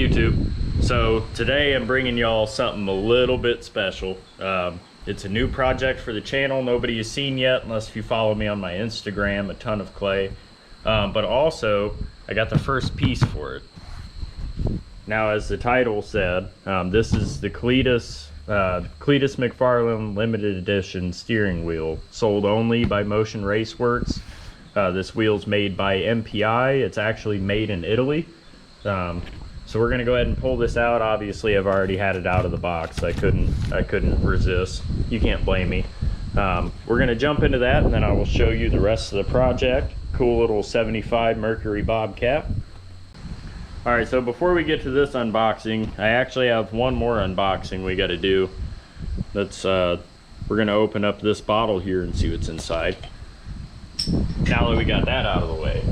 YouTube. So today I'm bringing y'all something a little bit special. It's a new project for the channel. Nobody has seen yet unless if you follow me on my Instagram, a ton of clay. But also I got the first piece for it. Now, as the title said, this is the Cleetus Mcfarland limited edition steering wheel, sold only by Motion Raceworks. This wheel's made by MPI. It's actually made in Italy. So we're gonna go ahead and pull this out. Obviously, I've already had it out of the box. I couldn't resist. You can't blame me. We're gonna jump into that, and then I will show you the rest of the project. Cool little 75 Mercury Bobcat. All right, so before we get to this unboxing, I actually have one more unboxing we got to do. We're gonna open up this bottle here and see what's inside. Now that we got that out of the way.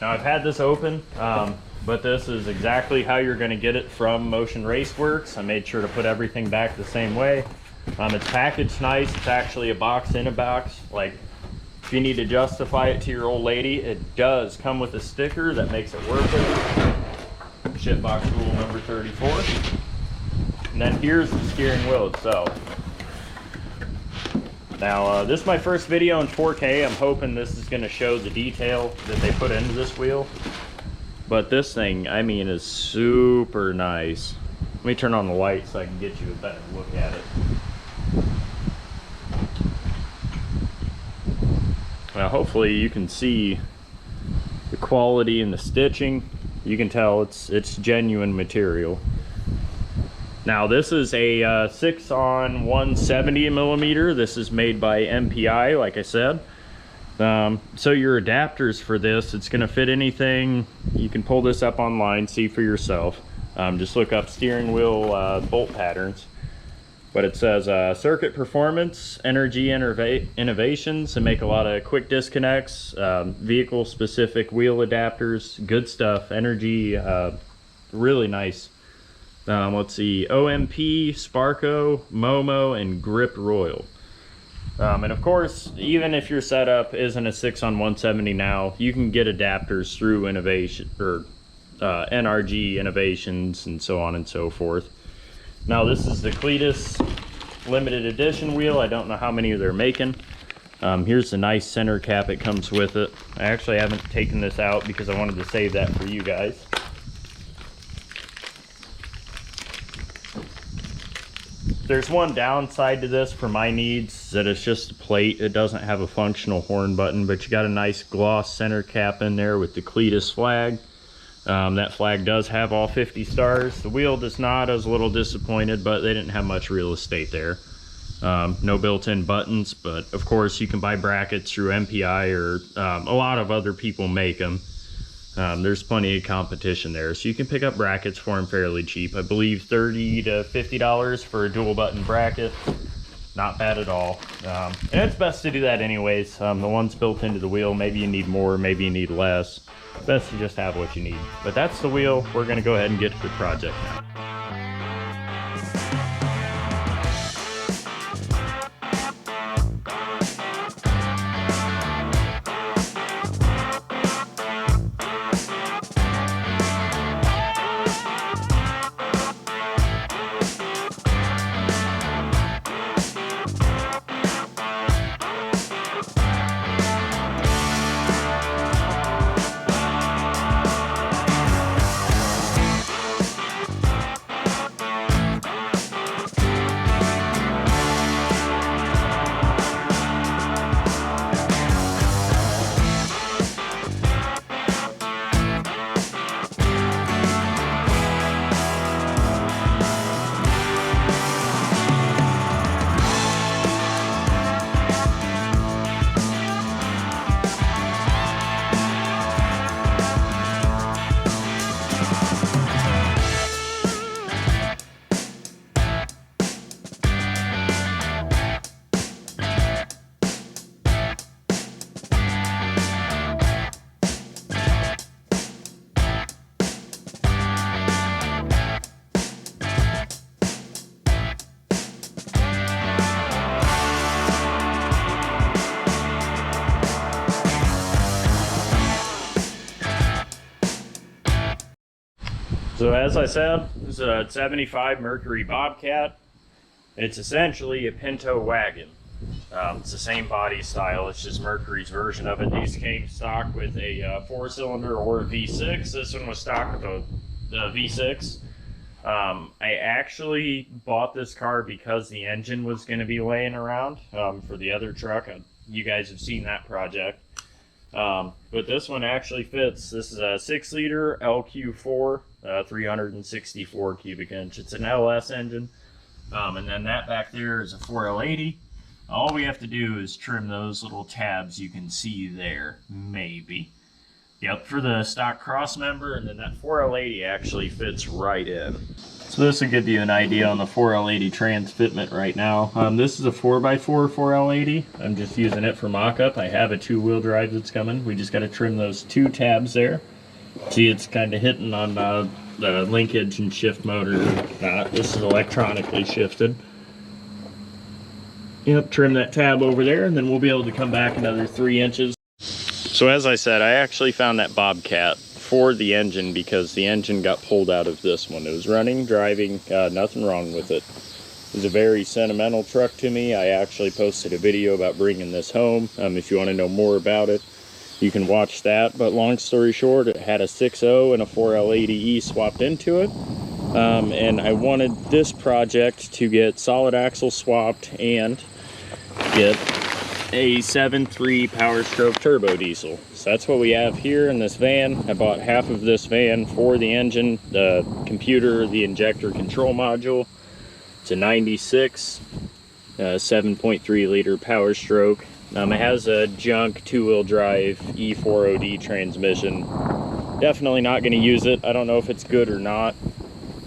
Now I've had this open, but this is exactly how you're gonna get it from Motion Raceworks. I made sure to put everything back the same way. It's packaged nice. It's actually a box in a box. Like, if you need to justify it to your old lady, it does come with a sticker that makes it worth it. Shitbox rule number 34. And then here's the steering wheel itself. Now, this is my first video in 4K. I'm hoping this is going to show the detail that they put into this wheel. But this thing, I mean, is super nice. Let me turn on the light so I can get you a better look at it. Now, hopefully you can see the quality in the stitching. You can tell it's genuine material. Now, this is a 6x170 millimeter. This is made by MPI, like I said. So your adapters for this, it's gonna fit anything. You can pull this up online, see for yourself. Just look up steering wheel bolt patterns. But it says circuit performance, energy innovations, and make a lot of quick disconnects, vehicle specific wheel adapters, good stuff, energy, really nice. Let's see, OMP, Sparco, Momo, and Grip Royal. And of course, even if your setup isn't a 6x170 now, you can get adapters through Innovation or NRG Innovations and so on and so forth. Now, this is the Cleetus limited edition wheel. I don't know how many they're making. Here's the nice center cap it comes with it. I actually haven't taken this out because I wanted to save that for you guys. There's one downside to this for my needs, that it's just a plate. It doesn't have a functional horn button, but you got a nice gloss center cap in there with the Cleetus flag. That flag does have all 50 stars. The wheel does not. I was a little disappointed, but they didn't have much real estate there. No built-in buttons, but of course you can buy brackets through MPI, or a lot of other people make them. There's plenty of competition there, so you can pick up brackets for them fairly cheap. I believe $30 to $50 for a dual button bracket. Not bad at all. And it's best to do that anyways. The ones built into the wheel, maybe you need more, maybe you need less. Best to just have what you need. But that's the wheel. We're going to go ahead and get to the project now. So as I said, this is a 75 Mercury Bobcat. It's essentially a Pinto wagon. It's the same body style, it's just Mercury's version of it. These came stock with a 4-cylinder or a V6. This one was stock with the V6. I actually bought this car because the engine was going to be laying around for the other truck. You guys have seen that project. But this one actually fits. This is a 6-liter LQ4, 364 cubic inch. It's an LS engine. And then that back there is a 4L80. All we have to do is trim those little tabs you can see there, maybe. Yep, for the stock cross member, and then that 4L80 actually fits right in. So this will give you an idea on the 4L80 trans fitment right now. This is a 4x4 4L80. I'm just using it for mock-up. I have a 2-wheel drive that's coming. We just got to trim those 2 tabs there. See, it's kind of hitting on the linkage and shift motor. This is electronically shifted. Yep, trim that tab over there, and then we'll be able to come back another 3 inches. So as I said, I actually found that Bobcat for the engine because the engine got pulled out of this one. It was running, driving, nothing wrong with it. It was a very sentimental truck to me. I actually posted a video about bringing this home. If you want to know more about it, you can watch that. But long story short, it had a 6.0 and a 4L80E swapped into it. And I wanted this project to get solid axle swapped and get a 7.3 Power Stroke turbo diesel. So that's what we have here in this van. I bought half of this van for the engine, the computer, the injector control module. It's a 96 7.3 liter Power Stroke. It has a junk 2-wheel drive E4OD transmission. Definitely not going to use it. I don't know if it's good or not.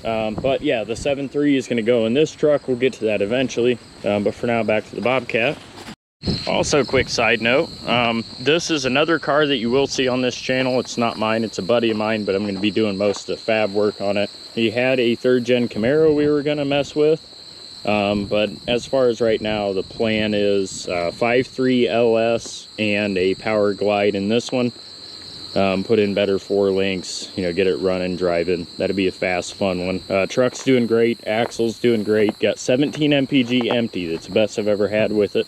But yeah, the 7.3 is going to go in this truck. We'll get to that eventually. But for now, back to the Bobcat. Also, quick side note, this is another car that you will see on this channel. It's not mine, it's a buddy of mine, but I'm going to be doing most of the fab work on it. He had a 3rd gen Camaro we were going to mess with, but as far as right now, the plan is 5.3 LS and a Power Glide in this one. Put in better 4 links, you know, get it running, driving. That'd be a fast, fun one. Truck's doing great, axle's doing great. Got 17 mpg empty. That's the best I've ever had with it.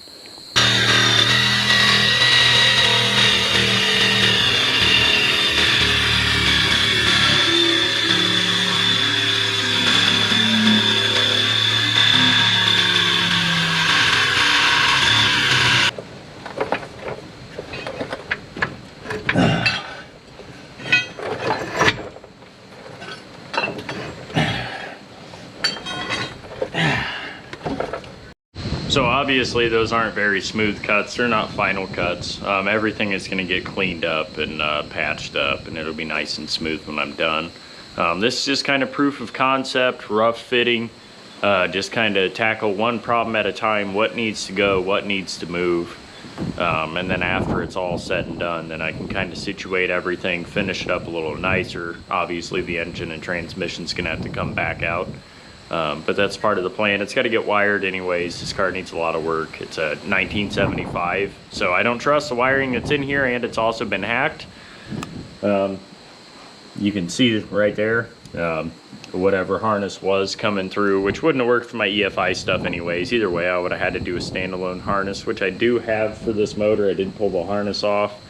So obviously those aren't very smooth cuts. They're not final cuts. Everything is going to get cleaned up and patched up, and it'll be nice and smooth when I'm done. This is just kind of proof of concept, rough fitting, just kind of tackle one problem at a time, what needs to go, what needs to move. And then after it's all said and done, then I can kind of situate everything, finish it up a little nicer. Obviously the engine and transmission's going to have to come back out. But that's part of the plan. It's got to get wired anyways. This car needs a lot of work. It's a 1975, so I don't trust the wiring that's in here, and it's also been hacked. You can see right there, whatever harness was coming through, which wouldn't have worked for my EFI stuff anyways. Either way, I would have had to do a standalone harness, which I do have for this motor. I did pull the harness off.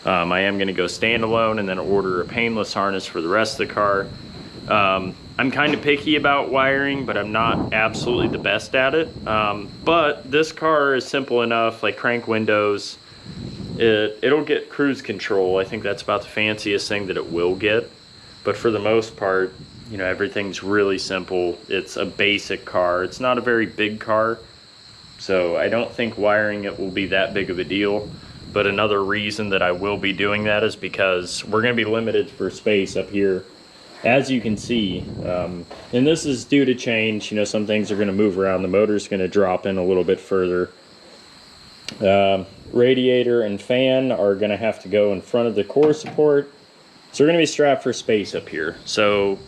I am going to go standalone and then order a painless harness for the rest of the car. I'm kind of picky about wiring, but I'm not absolutely the best at it. But this car is simple enough, like crank windows. It'll get cruise control. I think that's about the fanciest thing that it will get. But for the most part, you know, everything's really simple. It's a basic car. It's not a very big car, so I don't think wiring it will be that big of a deal. But another reason that I will be doing that is because we're going to be limited for space up here. As you can see, and this is due to change, you know, some things are going to move around. The motor's going to drop in a little bit further. Radiator and fan are going to have to go in front of the core support. So we're going to be strapped for space up here. So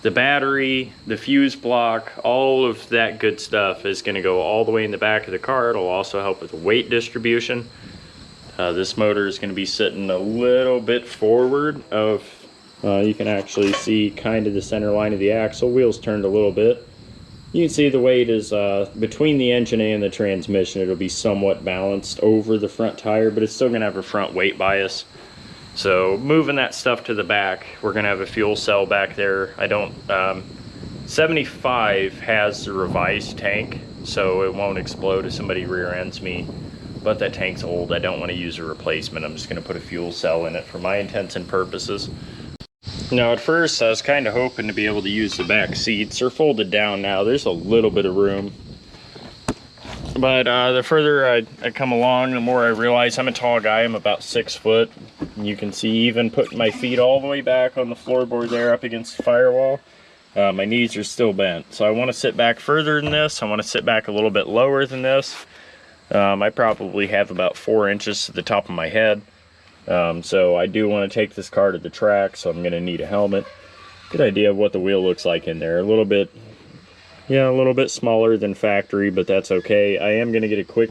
the battery, the fuse block, all of that good stuff is going to go all the way in the back of the car. It'll also help with the weight distribution. This motor is going to be sitting a little bit forward of You can actually see kind of the center line of the axle. Wheels turned a little bit. You can see the weight is between the engine and the transmission. It'll be somewhat balanced over the front tire, but it's still going to have a front weight bias. So moving that stuff to the back, we're going to have a fuel cell back there. 75 has the revised tank, so it won't explode if somebody rear ends me. But that tank's old. I don't want to use a replacement. I'm just going to put a fuel cell in it for my intents and purposes. Now at first I was kind of hoping to be able to use the back seats. They're folded down now. There's a little bit of room. But the further I come along, the more I realize I'm a tall guy. I'm about 6 foot. And you can see even putting my feet all the way back on the floorboard there up against the firewall. My knees are still bent. So I want to sit back further than this. I want to sit back a little bit lower than this. I probably have about 4 inches to the top of my head. So I do want to take this car to the track, so I'm going to need a helmet. Good idea of what the wheel looks like in there. A little bit smaller than factory, but that's okay. I am going to get a quick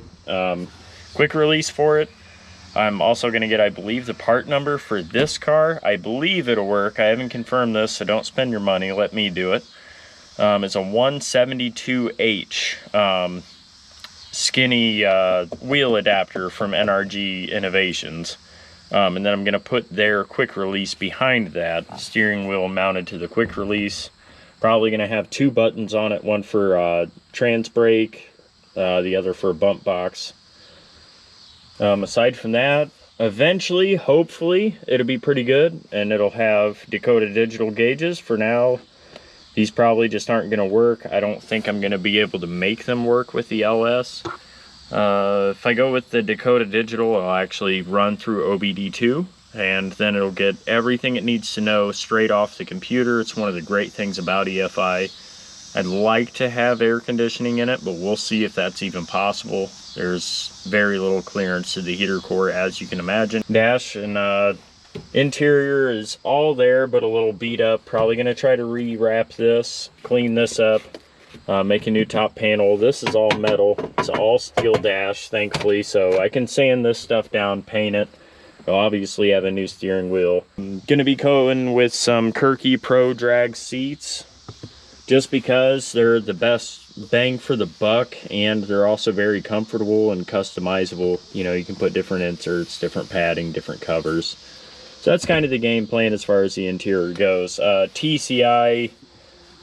release for it. I'm also going to get, I believe, the part number for this car. I believe it'll work. I haven't confirmed this, so don't spend your money. Let me do it. It's a 172H skinny wheel adapter from NRG Innovations. And then I'm going to put their quick release behind that. Steering wheel mounted to the quick release. Probably going to have 2 buttons on it. One for trans brake, the other for a bump box. Aside from that, eventually, hopefully, it'll be pretty good. And it'll have Dakota digital gauges. For now, these probably just aren't going to work. I don't think I'm going to be able to make them work with the LS. If I go with the Dakota Digital, I'll actually run through OBD2, and then it'll get everything it needs to know straight off the computer. It's one of the great things about EFI. I'd like to have air conditioning in it, but we'll see if that's even possible. There's very little clearance to the heater core, as you can imagine. Dash and interior is all there, but a little beat up. Probably going to try to rewrap this, clean this up. Make a new top panel. This is all metal. It's all steel dash, thankfully, so I can sand this stuff down, paint it. I'll obviously have a new steering wheel. I'm gonna be going with some Kirky Pro drag seats, just because they're the best bang for the buck, and they're also very comfortable and customizable. You know, you can put different inserts, different padding, different covers. So that's kind of the game plan as far as the interior goes. TCI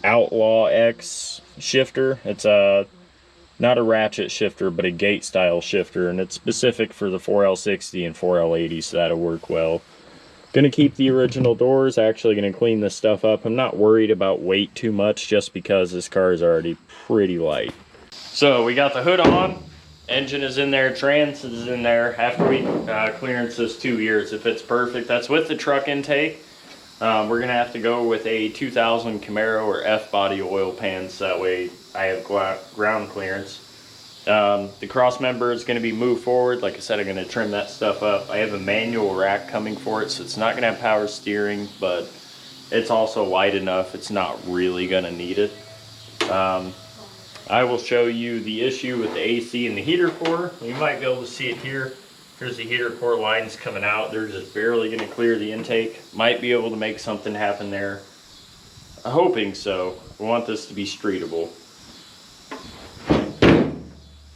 Outlaw X shifter. It's not a ratchet shifter, but a gate style shifter, and it's specific for the 4L60 and 4L80, so that'll work well. Gonna keep the original doors. Actually gonna clean this stuff up. I'm not worried about weight too much, just because this car is already pretty light. So we got the hood on, engine is in there, trans is in there. After we clearance this 2 years, if it's perfect. That's with the truck intake. We're gonna have to go with a 2000 Camaro or F-body oil pans, that way I have ground clearance. The cross member is gonna be moved forward. Like I said, I'm gonna trim that stuff up. I have a manual rack coming for it, so it's not gonna have power steering, but it's also light enough, it's not really gonna need it. I will show you the issue with the AC and the heater core. You might be able to see it here. Here's the heater core lines coming out. They're just barely going to clear the intake. Might be able to make something happen there. I'm hoping so. We want this to be streetable.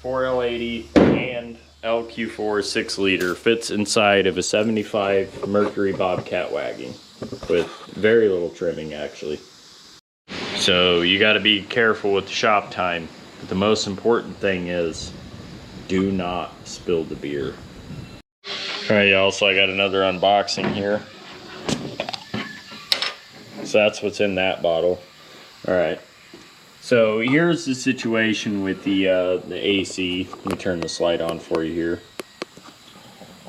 4L80 and LQ4 6 liter fits inside of a 75 Mercury Bobcat Wagon with very little trimming, actually. So you got to be careful with the shop time. But the most important thing is, do not spill the beer. Alright y'all, so I got another unboxing here. So that's what's in that bottle. Alright, so here's the situation with the AC. Let me turn the slide on for you here.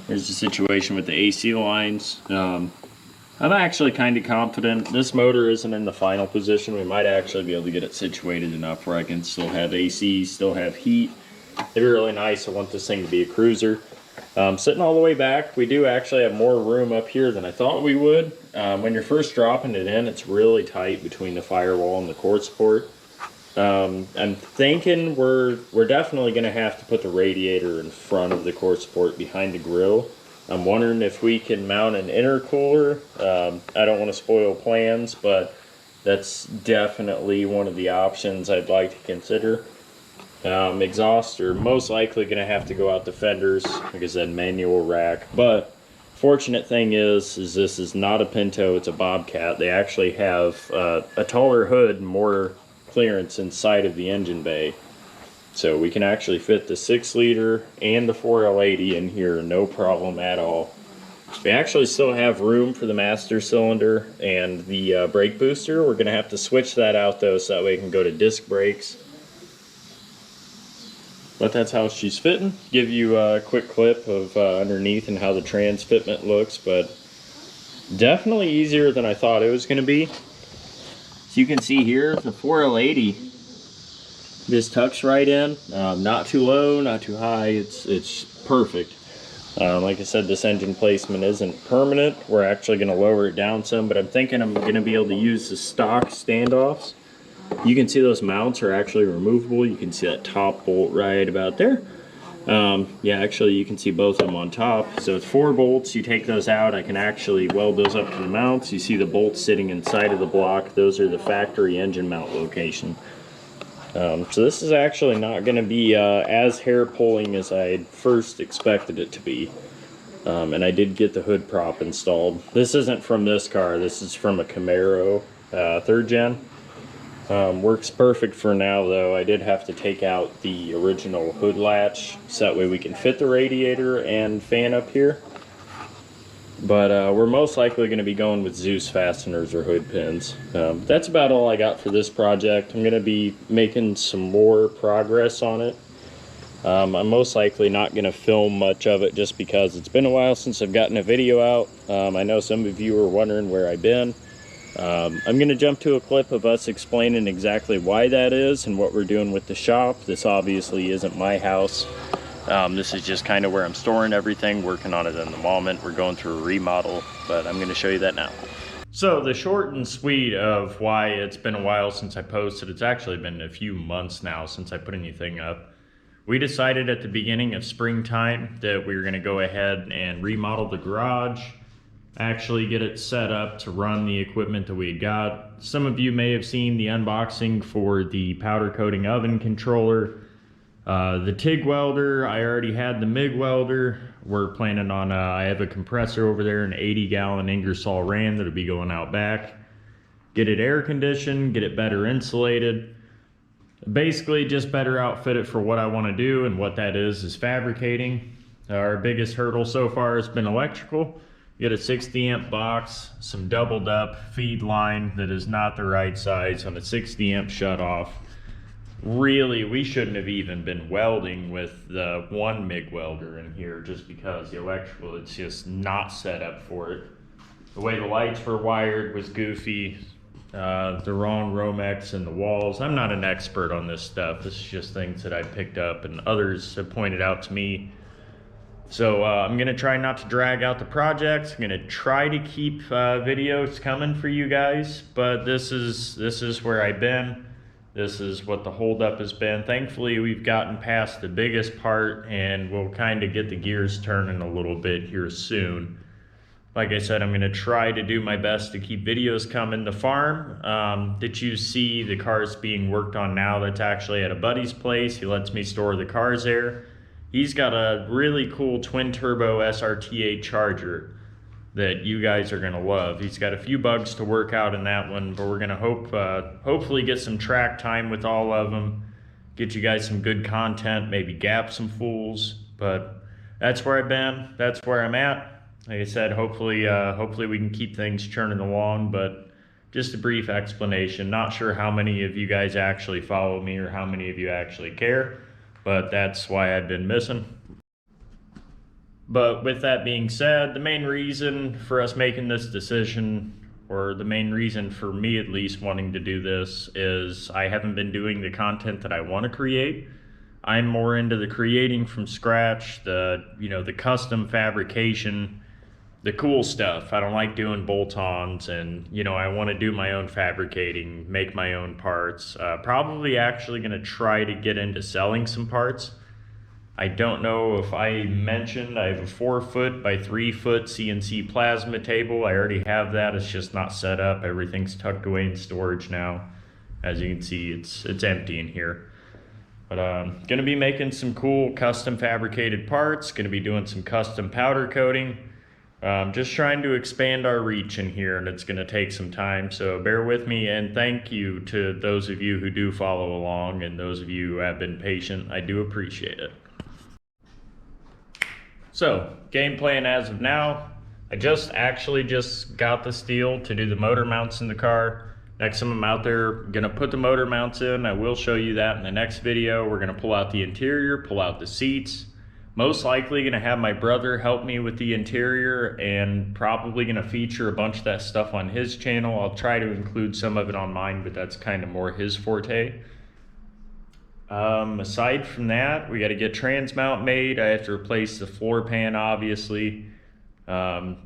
Here's the situation with the AC lines. I'm actually kind of confident. This motor isn't in the final position. We might actually be able to get it situated enough where I can still have AC, still have heat. It'd be really nice. I want this thing to be a cruiser. Sitting all the way back, we do actually have more room up here than I thought we would. When you're first dropping it in, it's really tight between the firewall and the cord support. I'm thinking we're definitely going to have to put the radiator in front of the cord support behind the grill. I'm wondering if we can mount an intercooler. I don't want to spoil plans, but that's definitely one of the options I'd like to consider. Exhaust are most likely going to have to go out the fenders, like I said, manual rack. But fortunate thing is this is not a Pinto, it's a Bobcat. They actually have a taller hood and more clearance inside of the engine bay. So we can actually fit the 6-liter and the 4L80 in here, no problem at all. We actually still have room for the master cylinder and the brake booster. We're going to have to switch that out though, so that way it can go to disc brakes. But that's how she's fitting. Give you a quick clip of underneath and how the trans fitment looks, but definitely easier than I thought it was going to be. So you can see here, the 4L80 just tucks right in, not too low, not too high, it's perfect. Like I said, this engine placement isn't permanent. We're actually going to lower it down some, but I'm thinking I'm going to be able to use the stock standoffs. You can see those mounts are actually removable. You can see that top bolt right about there. Yeah, actually you can see both of them on top. So it's 4 bolts. You take those out, I can actually weld those up to the mounts. You see the bolts sitting inside of the block. Those are the factory engine mount location. So this is actually not going to be as hair pulling as I first expected it to be. And I did get the hood prop installed. This isn't from this car. This is from a Camaro 3rd gen. Works perfect for now though. I did have to take out the original hood latch so that way we can fit the radiator and fan up here. But we're most likely going to be going with Zeus fasteners or hood pins. That's about all I got for this project. I'm going to be making some more progress on it. I'm most likely not going to film much of it just because it's been a while since I've gotten a video out. I know some of you are wondering where I've been. I'm going to jump to a clip of us explaining exactly why that is and what we're doing with the shop. This obviously isn't my house. This is just kind of where I'm storing everything, working on it in the moment. We're going through a remodel, but I'm going to show you that now. So the short and sweet of why it's been a while since I posted, it's actually been a few months now since I put anything up. We decided at the beginning of springtime that we were going to go ahead and remodel the garage, actually get it set up to run the equipment that we had got. Some of you may have seen the unboxing for the powder coating oven controller. The TIG welder, I already had the MIG welder. We're planning on, I have a compressor over there, an 80-gallon Ingersoll Rand that'll be going out back. Get it air conditioned, get it better insulated. Basically just better outfit it for what I want to do, and what that is fabricating. Our biggest hurdle so far has been electrical. Get a 60 amp box, some doubled up feed line that is not the right size on a 60 amp shutoff. Really, we shouldn't have even been welding with the one MIG welder in here just because the electrical is just not set up for it. The way the lights were wired was goofy. The wrong Romex in the walls. I'm not an expert on this stuff. This is just things that I picked up and others have pointed out to me. So I'm going to try not to drag out the project. I'm going to try to keep videos coming for you guys, but this is where I've been. This is what the holdup has been. Thankfully, we've gotten past the biggest part and we'll kind of get the gears turning a little bit here soon. Like I said, I'm going to try to do my best to keep videos coming. The farm that you see the cars being worked on now, that's actually at a buddy's place. He lets me store the cars there. He's got a really cool twin turbo SRT8 Charger that you guys are going to love. He's got a few bugs to work out in that one, but we're going to hopefully get some track time with all of them, get you guys some good content, maybe gap some fools. But that's where I've been, that's where I'm at. Like I said, hopefully we can keep things churning along, but just a brief explanation. Not sure how many of you guys actually follow me or how many of you actually care, but that's why I've been missing. But with that being said, the main reason for us making this decision, or the main reason for me at least wanting to do this, is I haven't been doing the content that I want to create. I'm more into the creating from scratch, the custom fabrication, the cool stuff. I don't like doing bolt-ons, and I want to do my own fabricating, make my own parts. Probably actually going to try to get into selling some parts. I don't know if I mentioned I have a 4-foot by 3-foot CNC plasma table. I already have that. It's just not set up. Everything's tucked away in storage now. As you can see, it's empty in here. But gonna be making some cool custom fabricated parts. Gonna be doing some custom powder coating. Just trying to expand our reach in here, and it's gonna take some time, so bear with me. And thank you to those of you who do follow along and those of you who have been patient. I do appreciate it. So, game plan as of now, I just got the steel to do the motor mounts in the car. Next time I'm out there, gonna put the motor mounts in. I will show you that in the next video. We're gonna pull out the interior, pull out the seats. Most likely gonna have my brother help me with the interior, and probably gonna feature a bunch of that stuff on his channel. I'll try to include some of it on mine, but that's kind of more his forte. Aside from that, we gotta get trans mount made. I have to replace the floor pan, obviously.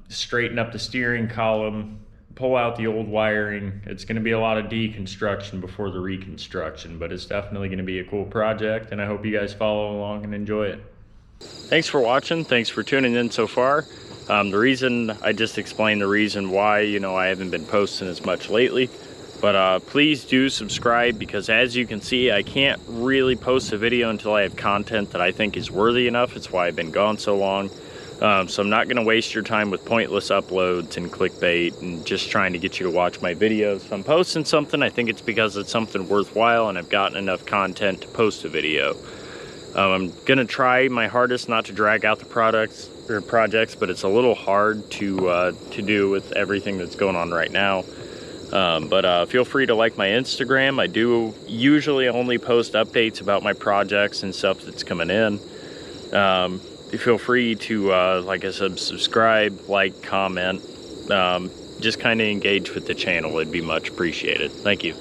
Straighten up the steering column, pull out the old wiring. It's going to be a lot of deconstruction before the reconstruction, but it's definitely going to be a cool project, and I hope you guys follow along and enjoy it. Thanks for watching. Thanks for tuning in so far. The reason I just explained the reason why, I haven't been posting as much lately, but please do subscribe, because as you can see, I can't really post a video until I have content that I think is worthy enough. It's why I've been gone so long. So I'm not going to waste your time with pointless uploads and clickbait and just trying to get you to watch my videos. If I'm posting something, I think it's because it's something worthwhile and I've gotten enough content to post a video. I'm going to try my hardest not to drag out the projects, but it's a little hard to do with everything that's going on right now. But feel free to like my Instagram. I do usually only post updates about my projects and stuff that's coming in. Feel free to, like I said, subscribe, like, comment, just kind of engage with the channel. It'd be much appreciated. Thank you.